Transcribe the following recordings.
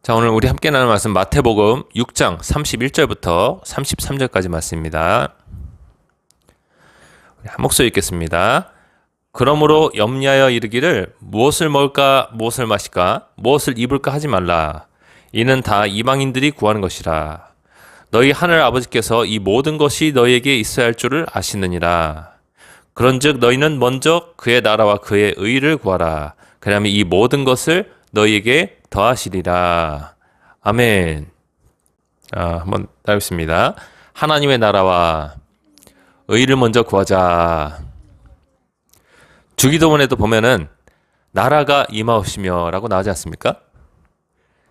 자, 오늘 우리 함께 나눌 말씀 마태복음 6장 31절부터 33절까지 말씀입니다. 우리 한 목소리 읽겠습니다. 그러므로 염려하여 이르기를 무엇을 먹을까 무엇을 마실까 무엇을 입을까 하지 말라. 이는 다 이방인들이 구하는 것이라. 너희 하늘 아버지께서 이 모든 것이 너희에게 있어야 할 줄을 아시느니라. 그런즉 너희는 먼저 그의 나라와 그의 의를 구하라. 그러면 이 모든 것을 너희에게 더하시리라. 아멘. 한번 따르겠습니다. 하나님의 나라와 의를 먼저 구하자. 주기도문에도 보면은 나라가 임하옵시며 라고 나오지 않습니까?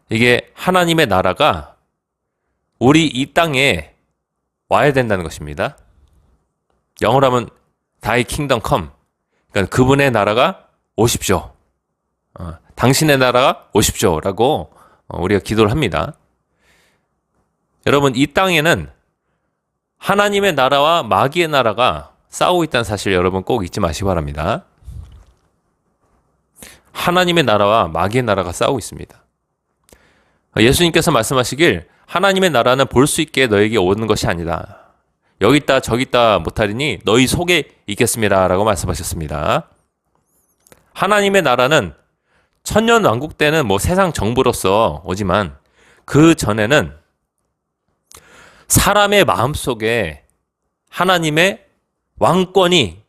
이게 하나님의 나라가 우리 이 땅에 와야 된다는 것입니다. 영어로 하면 Thy kingdom come. 그러니까 그분의 나라가 오십시오. 당신의 나라가 오십시오 라고 우리가 기도를 합니다. 여러분, 이 땅에는 하나님의 나라와 마귀의 나라가 싸우고 있다는 사실 여러분 꼭 잊지 마시기 바랍니다. 하나님의 나라와 마귀의 나라가 싸우고 있습니다. 예수님께서 말씀하시길 하나님의 나라는 볼 수 있게 너에게 오는 것이 아니다. 여기 있다 저기 있다 못하리니 너희 속에 있겠습니다 라고 말씀하셨습니다. 하나님의 나라는 천년왕국 때는 세상 정부로서 오지만 그 전에는 사람의 마음속에 하나님의 왕권이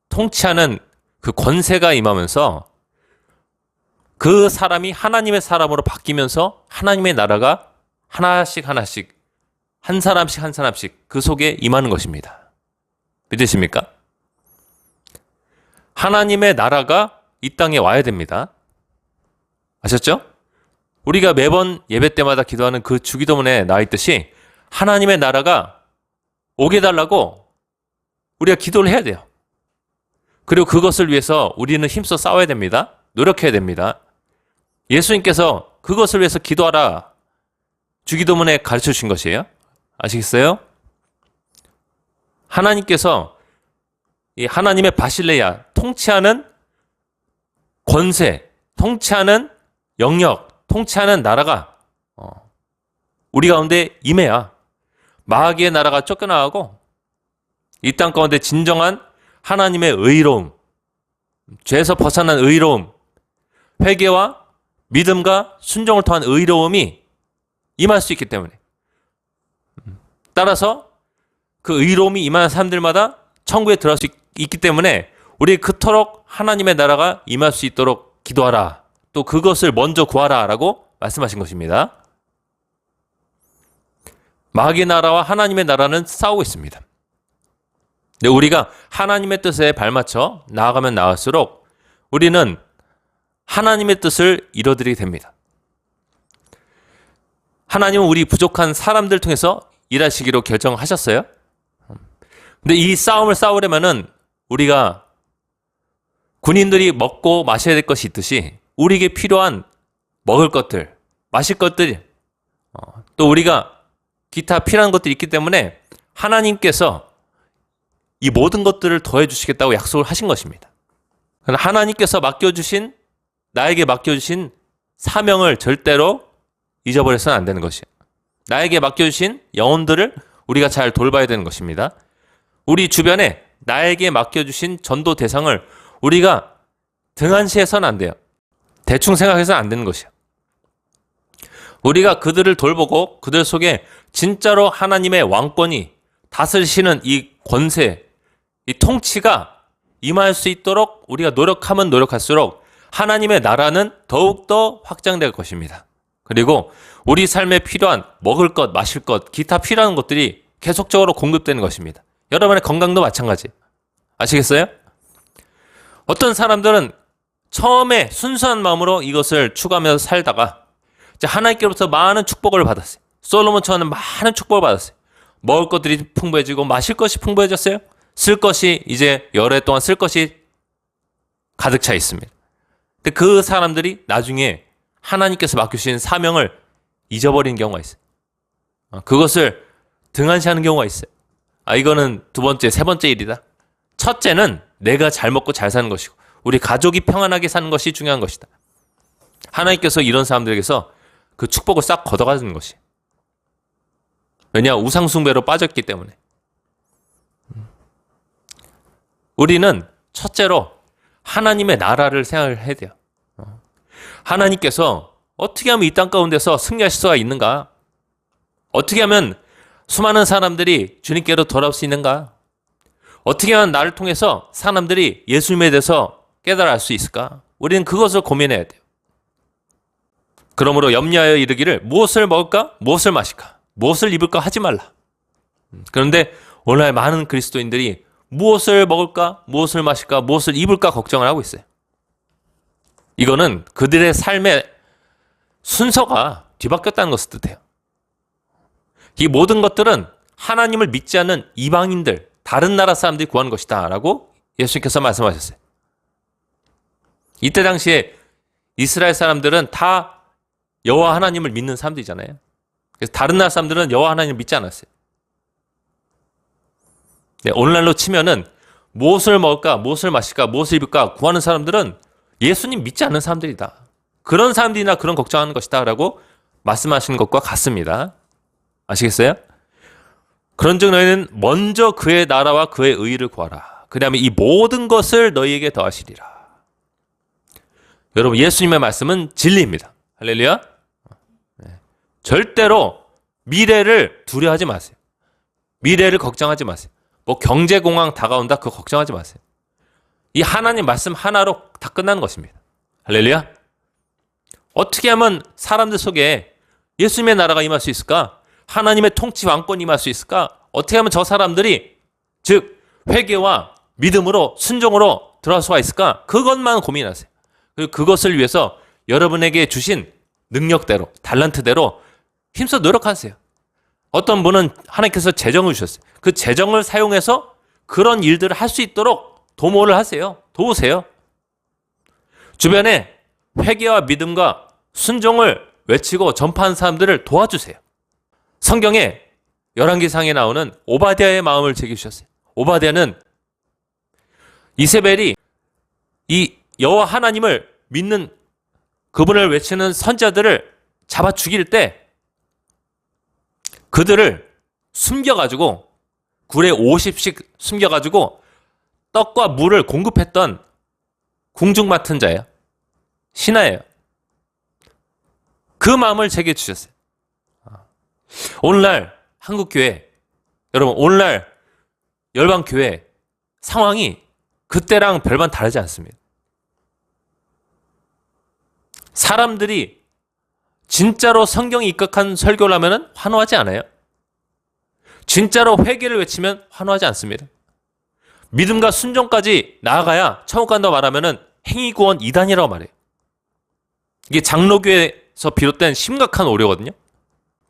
통치하는 그 권세가 임하면서 그 사람이 하나님의 사람으로 바뀌면서 하나님의 나라가 하나씩 한 사람씩 그 속에 임하는 것입니다. 믿으십니까? 하나님의 나라가 이 땅에 와야 됩니다. 아셨죠? 우리가 매번 예배 때마다 기도하는 그 주기도문에 나와 있듯이 하나님의 나라가 오게 달라고 우리가 기도를 해야 돼요. 그리고 그것을 위해서 우리는 힘써 싸워야 됩니다. 노력해야 됩니다. 예수님께서 그것을 위해서 기도하라 주기도문에 가르쳐 주신 것이에요. 아시겠어요? 하나님께서 이 하나님의 바실레야, 통치하는 권세, 통치하는 영역, 통치하는 나라가 우리 가운데 임해야 마귀의 나라가 쫓겨나가고 이 땅 가운데 진정한 하나님의 의로움, 죄에서 벗어난 의로움, 회개와 믿음과 순종을 통한 의로움이 임할 수 있기 때문에, 따라서 그 의로움이 임하는 사람들마다 천국에 들어갈 수 있기 때문에 우리 그토록 하나님의 나라가 임할 수 있도록 기도하라. 또 그것을 먼저 구하라 라고 말씀하신 것입니다. 마귀의 나라와 하나님의 나라는 싸우고 있습니다. 근데 우리가 하나님의 뜻에 발맞춰 나아가면 나갈수록 우리는 하나님의 뜻을 이뤄드리게 됩니다. 하나님은 우리 부족한 사람들 통해서 일하시기로 결정하셨어요. 근데 이 싸움을 싸우려면은 우리가 군인들이 먹고 마셔야 될 것이 있듯이 우리에게 필요한 먹을 것들, 마실 것들, 또 우리가 기타 필요한 것들이 있기 때문에 하나님께서 이 모든 것들을 더해 주시겠다고 약속을 하신 것입니다. 하나님께서 나에게 맡겨주신 사명을 절대로 잊어버려서는 안 되는 것이에요. 나에게 맡겨주신 영혼들을 우리가 잘 돌봐야 되는 것입니다. 우리 주변에 나에게 맡겨주신 전도 대상을 우리가 등한시해서는 안 돼요. 대충 생각해서는 안 되는 것이에요. 우리가 그들을 돌보고 그들 속에 진짜로 하나님의 왕권이 다스리시는 이 권세, 이 통치가 임할 수 있도록 우리가 노력하면 노력할수록 하나님의 나라는 더욱더 확장될 것입니다. 그리고 우리 삶에 필요한 먹을 것, 마실 것, 기타 필요한 것들이 계속적으로 공급되는 것입니다. 여러분의 건강도 마찬가지. 아시겠어요? 어떤 사람들은 처음에 순수한 마음으로 이것을 추구하면서 살다가 하나님께로부터 많은 축복을 받았어요. 솔로몬처럼 많은 축복을 받았어요. 먹을 것들이 풍부해지고 마실 것이 풍부해졌어요. 쓸 것이 이제 여러 해 동안 쓸 것이 가득 차 있습니다. 근데 그 사람들이 나중에 하나님께서 맡겨주신 사명을 잊어버리는 경우가 있어요. 그것을 등한시하는 경우가 있어요. 이거는 두 번째, 세 번째 일이다. 첫째는 내가 잘 먹고 잘 사는 것이고 우리 가족이 평안하게 사는 것이 중요한 것이다. 하나님께서 이런 사람들에게서 그 축복을 싹 걷어가는 것이. 왜냐? 우상숭배로 빠졌기 때문에. 우리는 첫째로 하나님의 나라를 생각을 해야 돼요. 하나님께서 어떻게 하면 이 땅 가운데서 승리하실 수가 있는가? 어떻게 하면 수많은 사람들이 주님께로 돌아올 수 있는가? 어떻게 하면 나를 통해서 사람들이 예수님에 대해서 깨달아 알 수 있을까? 우리는 그것을 고민해야 돼요. 그러므로 염려하여 이르기를 무엇을 먹을까? 무엇을 마실까? 무엇을 입을까? 하지 말라. 그런데 오늘날 많은 그리스도인들이 무엇을 먹을까? 무엇을 마실까? 무엇을 입을까? 걱정을 하고 있어요. 이거는 그들의 삶의 순서가 뒤바뀌었다는 것을 뜻해요. 이 모든 것들은 하나님을 믿지 않는 이방인들, 다른 나라 사람들이 구하는 것이다 라고 예수님께서 말씀하셨어요. 이때 당시에 이스라엘 사람들은 다 여호와 하나님을 믿는 사람들이잖아요. 그래서 다른 나라 사람들은 여호와 하나님을 믿지 않았어요. 네, 오늘날로 치면은 무엇을 먹을까, 무엇을 마실까, 무엇을 입을까 구하는 사람들은 예수님 믿지 않는 사람들이다. 그런 사람들이나 그런 걱정하는 것이다 라고 말씀하시는 것과 같습니다. 아시겠어요? 그런즉 너희는 먼저 그의 나라와 그의 의의를 구하라. 그다음에 이 모든 것을 너희에게 더하시리라. 여러분, 예수님의 말씀은 진리입니다. 할렐루야. 절대로 미래를 두려워하지 마세요. 미래를 걱정하지 마세요. 뭐 경제공황 다가온다 그거 걱정하지 마세요. 이 하나님 말씀 하나로 다 끝나는 것입니다. 할렐루야. 어떻게 하면 사람들 속에 예수님의 나라가 임할 수 있을까? 하나님의 통치 왕권이 임할 수 있을까? 어떻게 하면 저 사람들이 즉 회개와 믿음으로 순종으로 들어갈 수가 있을까? 그것만 고민하세요. 그리고 그것을 위해서 여러분에게 주신 능력대로 달란트대로 힘써 노력하세요. 어떤 분은 하나님께서 재정을 주셨어요. 그 재정을 사용해서 그런 일들을 할 수 있도록 도모를 하세요. 도우세요. 주변에 회개와 믿음과 순종을 외치고 전파하는 사람들을 도와주세요. 성경에 열왕기상에 나오는 오바댜의 마음을 제기주셨어요. 오바댜는 이세벨이 이 여호와 하나님을 믿는 그분을 외치는 선자들을 잡아 죽일 때 그들을 숨겨가지고 굴에 50씩 숨겨가지고 떡과 물을 공급했던 궁중 맡은 자예요. 신하예요. 그 마음을 제게 주셨어요. 오늘날 한국교회, 여러분 오늘날 열방교회 상황이 그때랑 별반 다르지 않습니다. 사람들이 진짜로 성경에 입각한 설교를 하면 환호하지 않아요. 진짜로 회개를 외치면 환호하지 않습니다. 믿음과 순종까지 나아가야 천국 간다고 말하면 행위구원 이단이라고 말해요. 이게 장로교에서 비롯된 심각한 오류거든요.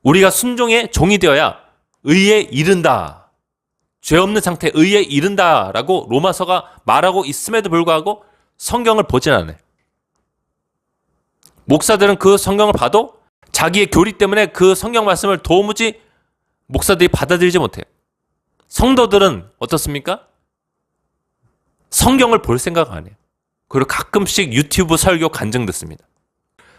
우리가 순종의 종이 되어야 의에 이른다. 죄 없는 상태 의에 이른다라고 로마서가 말하고 있음에도 불구하고 성경을 보진 않아요. 목사들은 그 성경을 봐도 자기의 교리 때문에 그 성경 말씀을 도무지 목사들이 받아들이지 못해요. 성도들은 어떻습니까? 성경을 볼 생각 안 해요. 그리고 가끔씩 유튜브 설교 간증 듣습니다.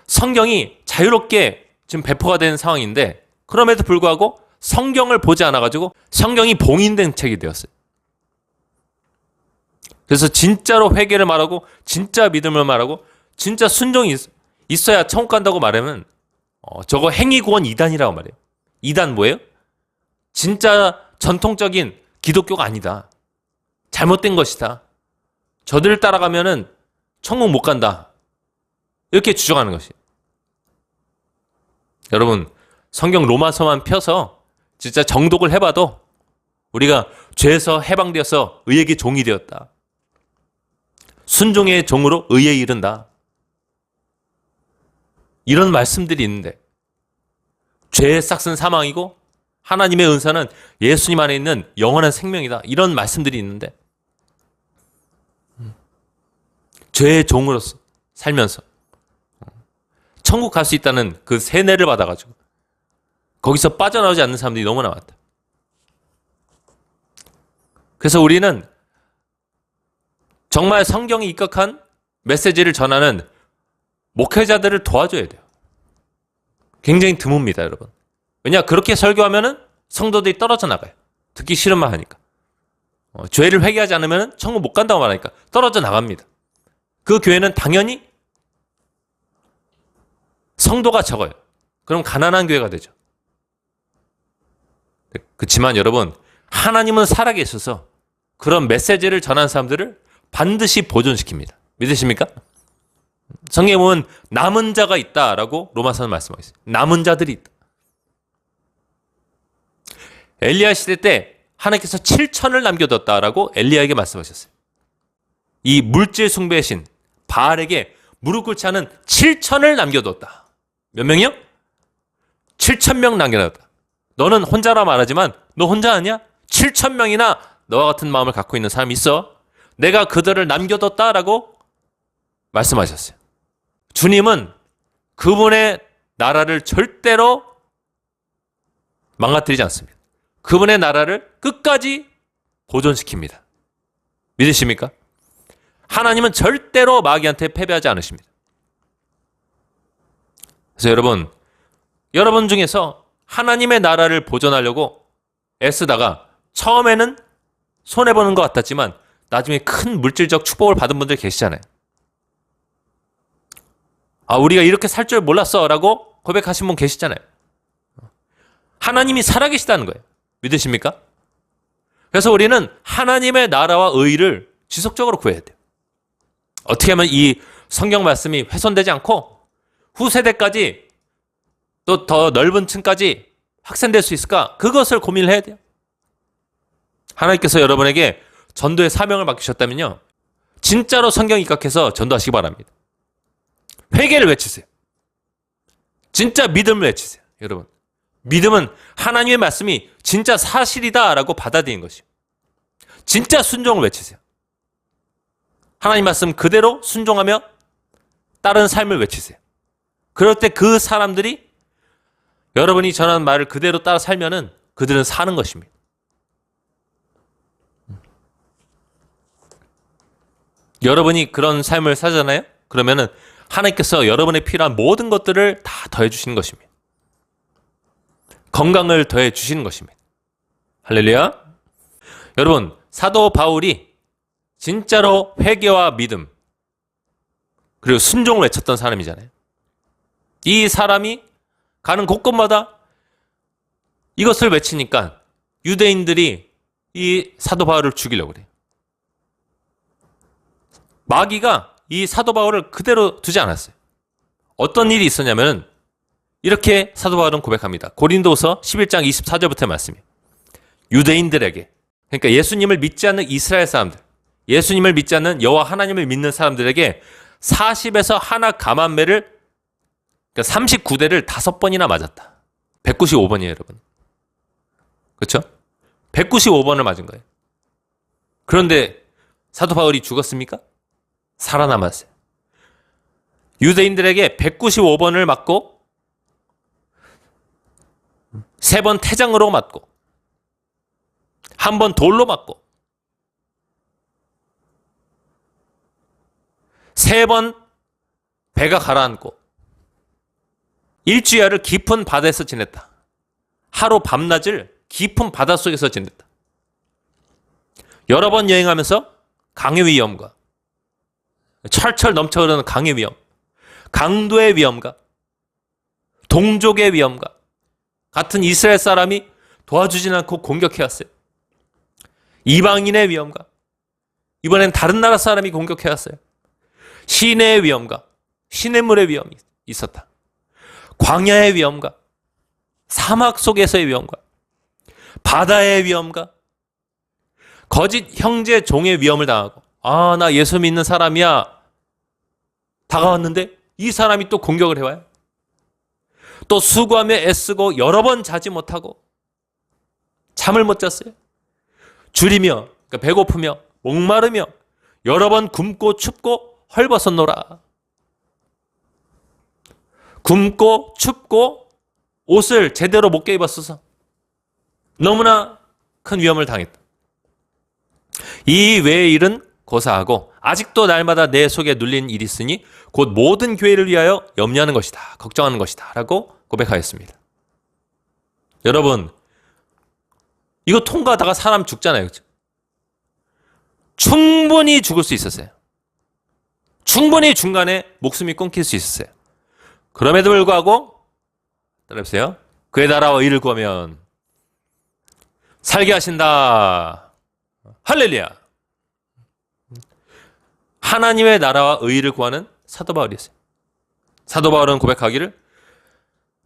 성경이 자유롭게 지금 배포가 되는 상황인데 그럼에도 불구하고 성경을 보지 않아가지고 성경이 봉인된 책이 되었어요. 그래서 진짜로 회개를 말하고 진짜 믿음을 말하고 진짜 순종이 있어야 천국 간다고 말하면 저거 행위구원 이단이라고 말해요. 이단 뭐예요? 진짜 전통적인 기독교가 아니다. 잘못된 것이다. 저들을 따라가면은 천국 못 간다. 이렇게 주장하는 것이에요. 여러분 성경 로마서만 펴서 진짜 정독을 해봐도 우리가 죄에서 해방되어서 의에게 종이 되었다. 순종의 종으로 의에 이른다. 이런 말씀들이 있는데 죄의 싹은 사망이고 하나님의 은사는 예수님 안에 있는 영원한 생명이다. 이런 말씀들이 있는데 죄의 종으로서 살면서 천국 갈 수 있다는 그 세뇌를 받아가지고 거기서 빠져나오지 않는 사람들이 너무나 많다. 그래서 우리는 정말 성경에 입각한 메시지를 전하는 목회자들을 도와줘야 돼요. 굉장히 드뭅니다, 여러분. 왜냐, 그렇게 설교하면은 성도들이 떨어져 나가요. 듣기 싫은 말 하니까. 죄를 회개하지 않으면 천국 못 간다고 말하니까 떨어져 나갑니다. 그 교회는 당연히 성도가 적어요. 그럼 가난한 교회가 되죠. 그렇지만 여러분, 하나님은 살아계셔서 그런 메시지를 전한 사람들을 반드시 보존시킵니다. 믿으십니까? 성경에 보면 남은 자가 있다라고 로마서는 말씀하고 있어요. 남은 자들이 있다. 엘리야 시대 때 하나님께서 7천을 남겨뒀다라고 엘리야에게 말씀하셨어요. 이 물질 숭배의 신 바알에게 무릎 꿇지 않은 7천을 남겨뒀다. 몇 명이요? 7,000명 남겨놨다. 너는 혼자라 말하지만 너 혼자 아니야? 7,000명이나 너와 같은 마음을 갖고 있는 사람이 있어. 내가 그들을 남겨뒀다라고 말씀하셨어요. 주님은 그분의 나라를 절대로 망가뜨리지 않습니다. 그분의 나라를 끝까지 보존시킵니다. 믿으십니까? 하나님은 절대로 마귀한테 패배하지 않으십니다. 그래서 여러분 중에서 하나님의 나라를 보존하려고 애쓰다가 처음에는 손해보는 것 같았지만 나중에 큰 물질적 축복을 받은 분들 계시잖아요. 우리가 이렇게 살 줄 몰랐어 라고 고백하신 분 계시잖아요. 하나님이 살아계시다는 거예요. 믿으십니까? 그래서 우리는 하나님의 나라와 의를 지속적으로 구해야 돼요. 어떻게 하면 이 성경 말씀이 훼손되지 않고 후세대까지 또 더 넓은 층까지 확산될 수 있을까? 그것을 고민을 해야 돼요. 하나님께서 여러분에게 전도의 사명을 맡기셨다면요, 진짜로 성경 입각해서 전도하시기 바랍니다. 회개를 외치세요. 진짜 믿음을 외치세요. 여러분, 믿음은 하나님의 말씀이 진짜 사실이다라고 받아들이는 것이요. 진짜 순종을 외치세요. 하나님 말씀 그대로 순종하며 다른 삶을 외치세요. 그럴 때 그 사람들이 여러분이 전하는 말을 그대로 따라 살면은 그들은 사는 것입니다. 여러분이 그런 삶을 사잖아요? 그러면은 하나님께서 여러분의 필요한 모든 것들을 다 더해 주시는 것입니다. 건강을 더해 주시는 것입니다. 할렐루야. 여러분, 사도 바울이 진짜로 회개와 믿음 그리고 순종을 외쳤던 사람이잖아요. 이 사람이 가는 곳곳마다 이것을 외치니까 유대인들이 이 사도 바울을 죽이려고 그래요. 마귀가 이 사도 바울을 그대로 두지 않았어요. 어떤 일이 있었냐면 이렇게 사도 바울은 고백합니다. 고린도서 11장 24절부터의 말씀이에요. 유대인들에게, 그러니까 예수님을 믿지 않는 이스라엘 사람들, 예수님을 믿지 않는 여호와 하나님을 믿는 사람들에게 40에서 하나 감한매를, 그러니까 39대를 5번이나 맞았다. 195번이에요, 여러분. 그렇죠? 195번을 맞은 거예요. 그런데 사도 바울이 죽었습니까? 살아남았어요. 유대인들에게 195번을 맞고 3번 태장으로 맞고 1번 돌로 맞고 3번 배가 가라앉고 일주일을 깊은 바다에서 지냈다. 하루 밤낮을 깊은 바닷속에서 지냈다. 여러 번 여행하면서 강의 위험과 철철 넘쳐 흐르는 강의 위험, 강도의 위험과 동족의 위험과 같은 이스라엘 사람이 도와주진 않고 공격해왔어요. 이방인의 위험과 이번엔 다른 나라 사람이 공격해왔어요. 시내의 위험과 시냇물의 위험이 있었다. 광야의 위험과 사막 속에서의 위험과 바다의 위험과 거짓 형제 종의 위험을 당하고, 나 예수 믿는 사람이야 다가왔는데 이 사람이 또 공격을 해와요. 또 수고하며 애쓰고 여러 번 자지 못하고 잠을 못 잤어요. 줄이며, 그러니까 배고프며 목마르며 여러 번 굶고 춥고 헐벗었노라. 굶고 춥고 옷을 제대로 못 입었어서 너무나 큰 위험을 당했다. 이 외의 일은 고사하고 아직도 날마다 내 속에 눌린 일이 있으니 곧 모든 교회를 위하여 염려하는 것이다. 걱정하는 것이다. 라고 고백하였습니다. 여러분, 이거 통과하다가 사람 죽잖아요. 그렇죠? 충분히 죽을 수 있었어요. 충분히 중간에 목숨이 끊길 수 있었어요. 그럼에도 불구하고 따라해보세요. 그의 나라와 의를 구하면 살게 하신다. 할렐루야. 하나님의 나라와 의를 구하는 사도 바울이었어요. 사도 바울은 고백하기를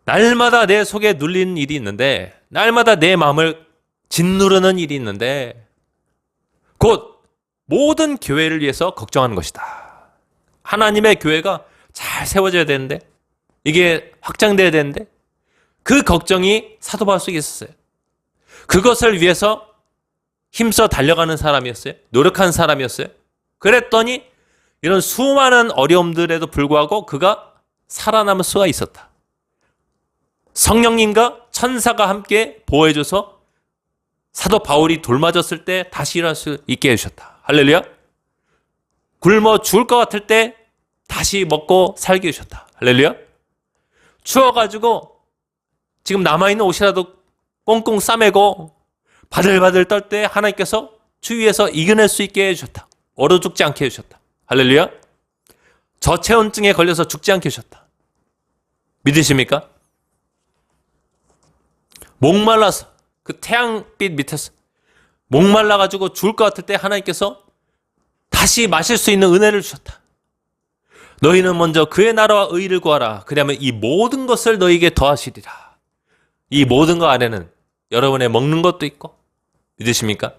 날마다 내 속에 눌리는 일이 있는데, 날마다 내 마음을 짓누르는 일이 있는데 곧 모든 교회를 위해서 걱정하는 것이다. 하나님의 교회가 잘 세워져야 되는데, 이게 확장돼야 되는데, 그 걱정이 사도 바울 속에 있었어요. 그것을 위해서 힘써 달려가는 사람이었어요. 노력한 사람이었어요. 그랬더니 이런 수많은 어려움들에도 불구하고 그가 살아남을 수가 있었다. 성령님과 천사가 함께 보호해줘서 사도 바울이 돌맞았을 때 다시 일어날 수 있게 해주셨다. 할렐루야. 굶어 죽을 것 같을 때 다시 먹고 살게 해주셨다. 할렐루야. 추워가지고 지금 남아있는 옷이라도 꽁꽁 싸매고 바들바들 떨 때 하나님께서 주위에서 이겨낼 수 있게 해주셨다. 얼어 죽지 않게 해주셨다. 할렐루야. 저체온증에 걸려서 죽지 않게 해주셨다. 믿으십니까? 목말라서 그 태양빛 밑에서 목말라가지고 죽을 것 같을 때 하나님께서 다시 마실 수 있는 은혜를 주셨다. 너희는 먼저 그의 나라와 의를 구하라. 그러면 이 모든 것을 너희에게 더하시리라. 이 모든 것 안에는 여러분의 먹는 것도 있고, 믿으십니까?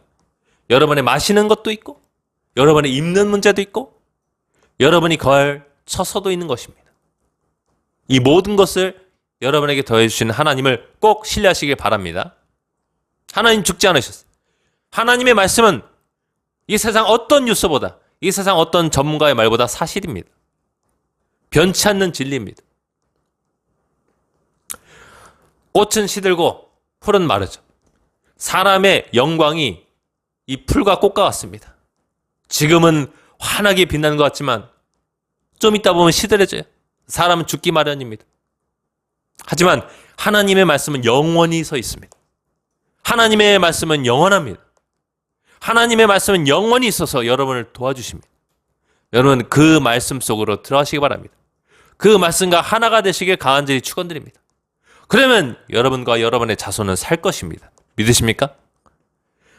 여러분의 마시는 것도 있고, 여러분의 입는 문제도 있고, 여러분이 거할 처소도 있는 것입니다. 이 모든 것을 여러분에게 더해주시는 하나님을 꼭 신뢰하시길 바랍니다. 하나님 죽지 않으셨어요. 하나님의 말씀은 이 세상 어떤 뉴스보다, 이 세상 어떤 전문가의 말보다 사실입니다. 변치 않는 진리입니다. 꽃은 시들고 풀은 마르죠. 사람의 영광이 이 풀과 꽃과 같습니다. 지금은 환하게 빛나는 것 같지만 좀 있다 보면 시들해져요. 사람은 죽기 마련입니다. 하지만 하나님의 말씀은 영원히 서 있습니다. 하나님의 말씀은 영원합니다. 하나님의 말씀은 영원히 있어서 여러분을 도와주십니다. 여러분 그 말씀 속으로 들어가시기 바랍니다. 그 말씀과 하나가 되시길 간절히 축원드립니다. 그러면 여러분과 여러분의 자손은 살 것입니다. 믿으십니까?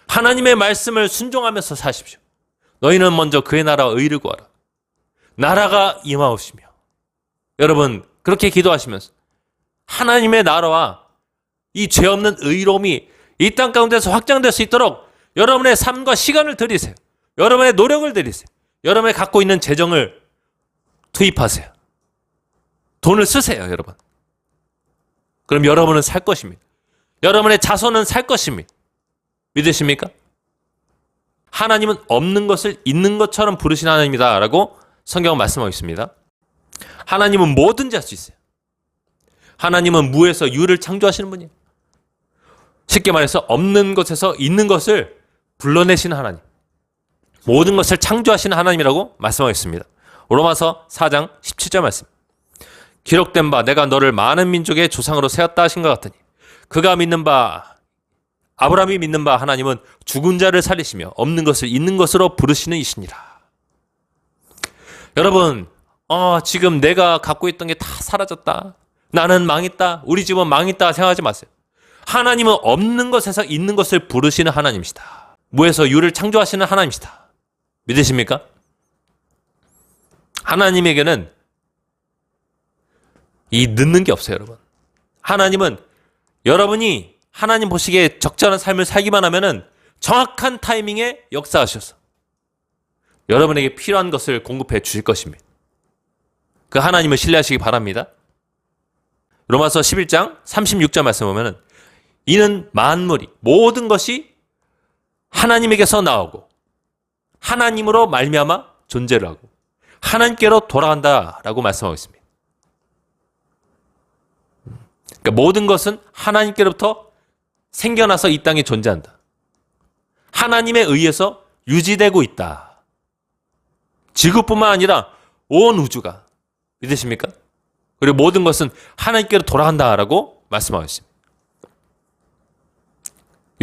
하나님의 말씀을 순종하면서 사십시오. 너희는 먼저 그의 나라와 의를 구하라. 나라가 임하옵시며. 여러분 그렇게 기도하시면서 하나님의 나라와 이 죄 없는 의로움이 이 땅 가운데서 확장될 수 있도록 여러분의 삶과 시간을 들이세요. 여러분의 노력을 들이세요. 여러분이 갖고 있는 재정을 투입하세요. 돈을 쓰세요, 여러분. 그럼 여러분은 살 것입니다. 여러분의 자손은 살 것입니다. 믿으십니까? 하나님은 없는 것을 있는 것처럼 부르신 하나님이다 라고 성경은 말씀하고 있습니다. 하나님은 뭐든지 할 수 있어요. 하나님은 무에서 유를 창조하시는 분이에요. 쉽게 말해서 없는 것에서 있는 것을 불러내시는 하나님. 모든 것을 창조하시는 하나님이라고 말씀하고 있습니다. 로마서 4장 17절 말씀. 기록된 바 내가 너를 많은 민족의 조상으로 세웠다 하신 것 같으니 그가 믿는 바 아브라함이 믿는 바 하나님은 죽은 자를 살리시며 없는 것을 있는 것으로 부르시는 이시니라. 여러분 지금 내가 갖고 있던 게 다 사라졌다. 나는 망했다. 우리 집은 망했다 생각하지 마세요. 하나님은 없는 것에서 있는 것을 부르시는 하나님이시다. 무에서 유를 창조하시는 하나님이시다. 믿으십니까? 하나님에게는 이 늦는 게 없어요, 여러분. 하나님은 여러분이 하나님 보시기에 적절한 삶을 살기만 하면은 정확한 타이밍에 역사하셔서 여러분에게 필요한 것을 공급해 주실 것입니다. 그 하나님을 신뢰하시기 바랍니다. 로마서 11장 36절 말씀 보면은 이는 만물이 모든 것이 하나님에게서 나오고 하나님으로 말미암아 존재를 하고 하나님께로 돌아간다라고 말씀하고 있습니다. 그러니까 모든 것은 하나님께로부터 생겨나서 이 땅에 존재한다. 하나님에 의해서 유지되고 있다. 지구뿐만 아니라 온 우주가. 믿으십니까? 그리고 모든 것은 하나님께로 돌아간다라고 말씀하고 있습니다.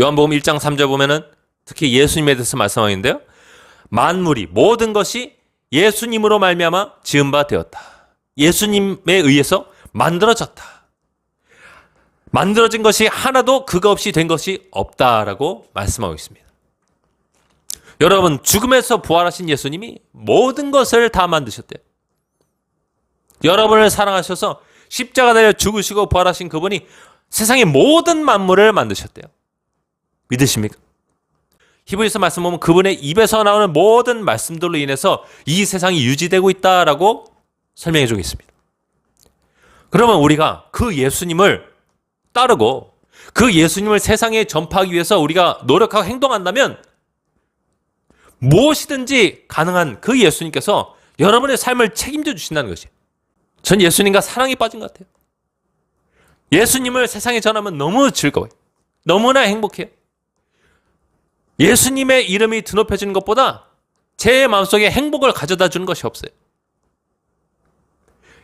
요한복음 1장 3절 보면은 특히 예수님에 대해서 말씀하는데요. 만물이 모든 것이 예수님으로 말미암아 지은 바 되었다. 예수님에 의해서 만들어졌다. 만들어진 것이 하나도 그거 없이 된 것이 없다라고 말씀하고 있습니다. 여러분, 죽음에서 부활하신 예수님이 모든 것을 다 만드셨대요. 여러분을 사랑하셔서 십자가 달려 죽으시고 부활하신 그분이 세상의 모든 만물을 만드셨대요. 믿으십니까? 히브리서 말씀 보면 그분의 입에서 나오는 모든 말씀들로 인해서 이 세상이 유지되고 있다라고 설명해 주고 있습니다. 그러면 우리가 그 예수님을 따르고 그 예수님을 세상에 전파하기 위해서 우리가 노력하고 행동한다면 무엇이든지 가능한 그 예수님께서 여러분의 삶을 책임져 주신다는 것이에요. 전 예수님과 사랑에 빠진 것 같아요. 예수님을 세상에 전하면 너무 즐거워요. 너무나 행복해요. 예수님의 이름이 드높여지는 것보다 제 마음속에 행복을 가져다 주는 것이 없어요.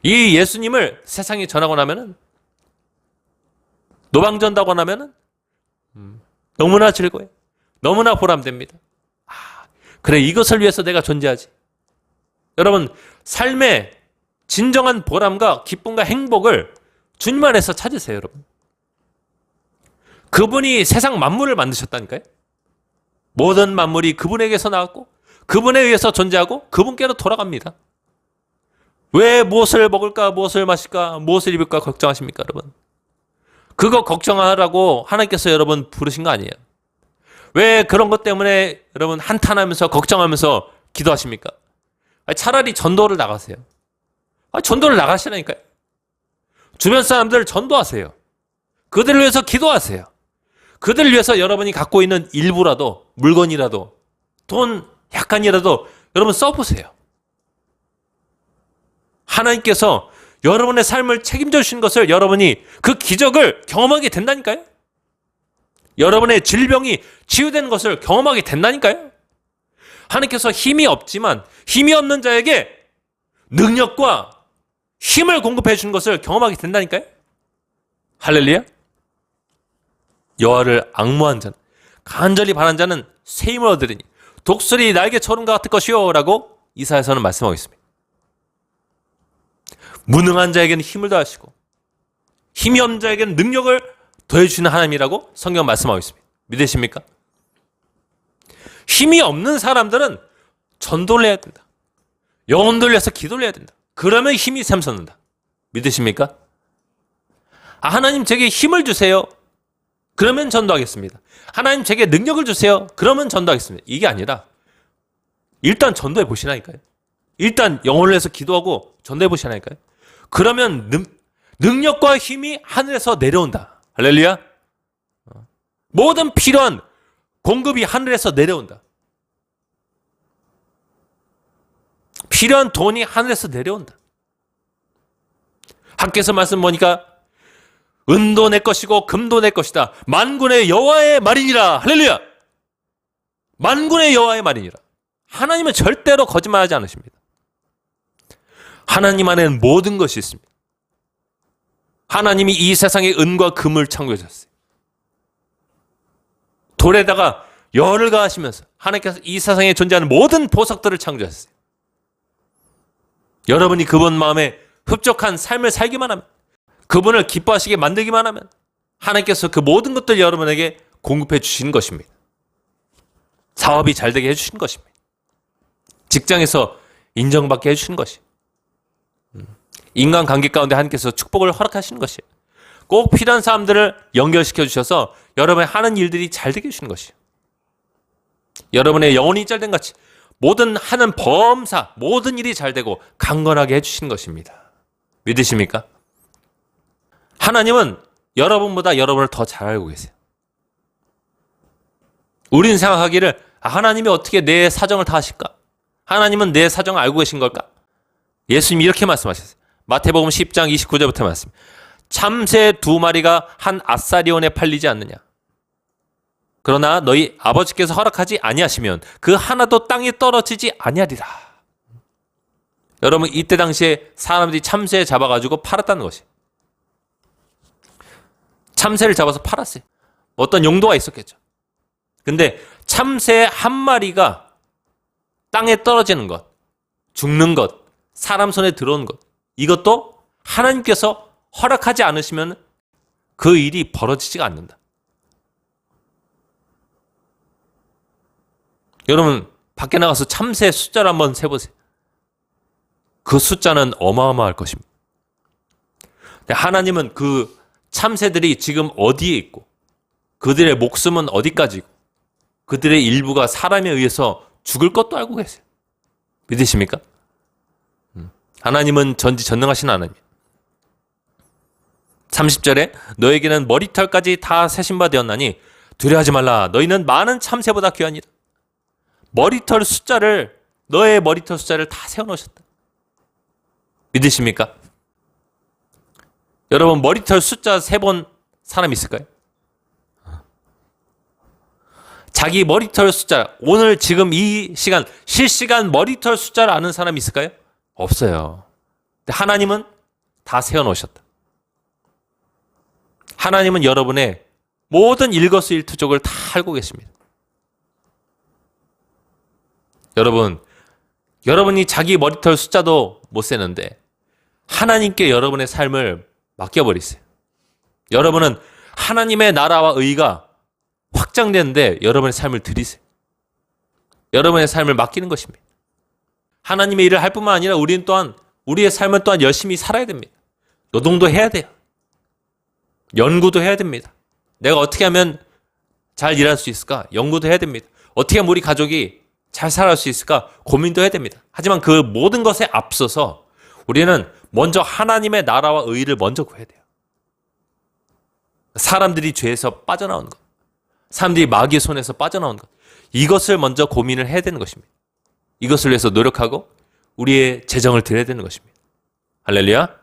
이 예수님을 세상에 전하고 나면은 노방전다고 나면은 너무나 즐거워요. 너무나 보람됩니다. 그래, 이것을 위해서 내가 존재하지. 여러분, 삶의 진정한 보람과 기쁨과 행복을 주님 안에서 찾으세요, 여러분. 그분이 세상 만물을 만드셨다니까요. 모든 만물이 그분에게서 나왔고 그분에 의해서 존재하고 그분께로 돌아갑니다. 왜 무엇을 먹을까, 무엇을 마실까, 무엇을 입을까 걱정하십니까, 여러분? 그거 걱정하라고 하나님께서 여러분 부르신 거 아니에요. 왜 그런 것 때문에 여러분 한탄하면서 걱정하면서 기도하십니까? 차라리 전도를 나가세요. 전도를 나가시라니까요. 주변 사람들 전도하세요. 그들을 위해서 기도하세요. 그들을 위해서 여러분이 갖고 있는 일부라도, 물건이라도, 돈 약간이라도 여러분 써보세요. 하나님께서 여러분의 삶을 책임져 주신 것을 여러분이 그 기적을 경험하게 된다니까요. 여러분의 질병이 치유되는 것을 경험하게 된다니까요. 하나님께서 힘이 없지만 힘이 없는 자에게 능력과 힘을 공급해 주는 것을 경험하게 된다니까요. 할렐루야. 여호와를 앙모한 자는, 간절히 바라는 자는 새 힘을 얻으리니 독수리 날개 쳐름과 같을 것이요 라고 이사야서는 말씀하고 있습니다. 무능한 자에게는 힘을 더하시고 힘이 없는 자에게는 능력을 더해주시는 하나님이라고 성경 말씀하고 있습니다. 믿으십니까? 힘이 없는 사람들은 전도를 해야 된다. 영혼들을 위해서 기도를 해야 된다. 그러면 힘이 샘솟는다. 믿으십니까? 하나님 제게 힘을 주세요. 그러면 전도하겠습니다. 하나님 제게 능력을 주세요. 그러면 전도하겠습니다. 이게 아니라 일단 전도해 보시라니까요. 일단 영혼을 위해서 기도하고 전도해 보시라니까요. 그러면 능력과 힘이 하늘에서 내려온다. 할렐루야. 모든 필요한 공급이 하늘에서 내려온다. 필요한 돈이 하늘에서 내려온다. 학교에서 말씀 보니까 은도 내 것이고 금도 내 것이다. 만군의 여호와의 말이니라. 할렐루야. 만군의 여호와의 말이니라. 하나님은 절대로 거짓말하지 않으십니다. 하나님 안에는 모든 것이 있습니다. 하나님이 이 세상에 은과 금을 창조하셨어요. 돌에다가 열을 가하시면서 하나님께서 이 세상에 존재하는 모든 보석들을 창조하셨어요. 여러분이 그분 마음에 흡족한 삶을 살기만 하면, 그분을 기뻐하시게 만들기만 하면 하나님께서 그 모든 것들 여러분에게 공급해 주시는 것입니다. 사업이 잘 되게 해주시는 것입니다. 직장에서 인정받게 해주시는 것이, 인간관계 가운데 하나님께서 축복을 허락하시는 것이에요. 꼭 필요한 사람들을 연결시켜 주셔서 여러분의 하는 일들이 잘 되게 해주시는 것이에요. 여러분의 영혼이 잘된 같이 모든 하는 범사, 모든 일이 잘 되고 강건하게 해주시는 것입니다. 믿으십니까? 하나님은 여러분보다 여러분을 더 잘 알고 계세요. 우리는 생각하기를 하나님이 어떻게 내 사정을 다 아실까? 하나님은 내 사정을 알고 계신 걸까? 예수님이 이렇게 말씀하셨어요. 마태복음 10장 29절부터 말씀. 참새 2마리가 한 아사리온에 팔리지 않느냐? 그러나 너희 아버지께서 허락하지 아니하시면 그 하나도 땅에 떨어지지 아니하리라. 여러분 이때 당시에 사람들이 참새 잡아가지고 팔았다는 것이. 참새를 잡아서 팔았어요. 어떤 용도가 있었겠죠. 근데 참새 한 마리가 땅에 떨어지는 것, 죽는 것, 사람 손에 들어오는 것, 이것도 하나님께서 허락하지 않으시면 그 일이 벌어지지가 않는다. 여러분 밖에 나가서 참새 숫자를 한번 세보세요. 그 숫자는 어마어마할 것입니다. 하나님은 그 참새들이 지금 어디에 있고 그들의 목숨은 어디까지고 그들의 일부가 사람에 의해서 죽을 것도 알고 계세요. 믿으십니까? 하나님은 전지전능하신 하나님. 30절에 너에게는 머리털까지 다 세신 바 되었나니 두려워하지 말라. 너희는 많은 참새보다 귀하니라. 머리털 숫자를, 너의 머리털 숫자를 다 세워놓으셨다. 믿으십니까? 여러분 머리털 숫자 세본 사람 있을까요? 자기 머리털 숫자, 오늘 지금 이 시간 실시간 머리털 숫자를 아는 사람 있을까요? 없어요. 근데 하나님은 다 세워놓으셨다. 하나님은 여러분의 모든 일거수일투족을 다 알고 계십니다. 여러분이 자기 머리털 숫자도 못 세는데 하나님께 여러분의 삶을 맡겨버리세요. 여러분은 하나님의 나라와 의가 확장되는데 여러분의 삶을 드리세요. 여러분의 삶을 맡기는 것입니다. 하나님의 일을 할 뿐만 아니라 우리는 또한 우리의 삶을 또한 열심히 살아야 됩니다. 노동도 해야 돼요. 연구도 해야 됩니다. 내가 어떻게 하면 잘 일할 수 있을까? 연구도 해야 됩니다. 어떻게 하면 우리 가족이 잘 살아갈 수 있을까? 고민도 해야 됩니다. 하지만 그 모든 것에 앞서서 우리는 먼저 하나님의 나라와 의를 먼저 구해야 돼요. 사람들이 죄에서 빠져나오는 것, 사람들이 마귀의 손에서 빠져나오는 것, 이것을 먼저 고민을 해야 되는 것입니다. 이것을 위해서 노력하고 우리의 재정을 드려야 되는 것입니다. 할렐루야.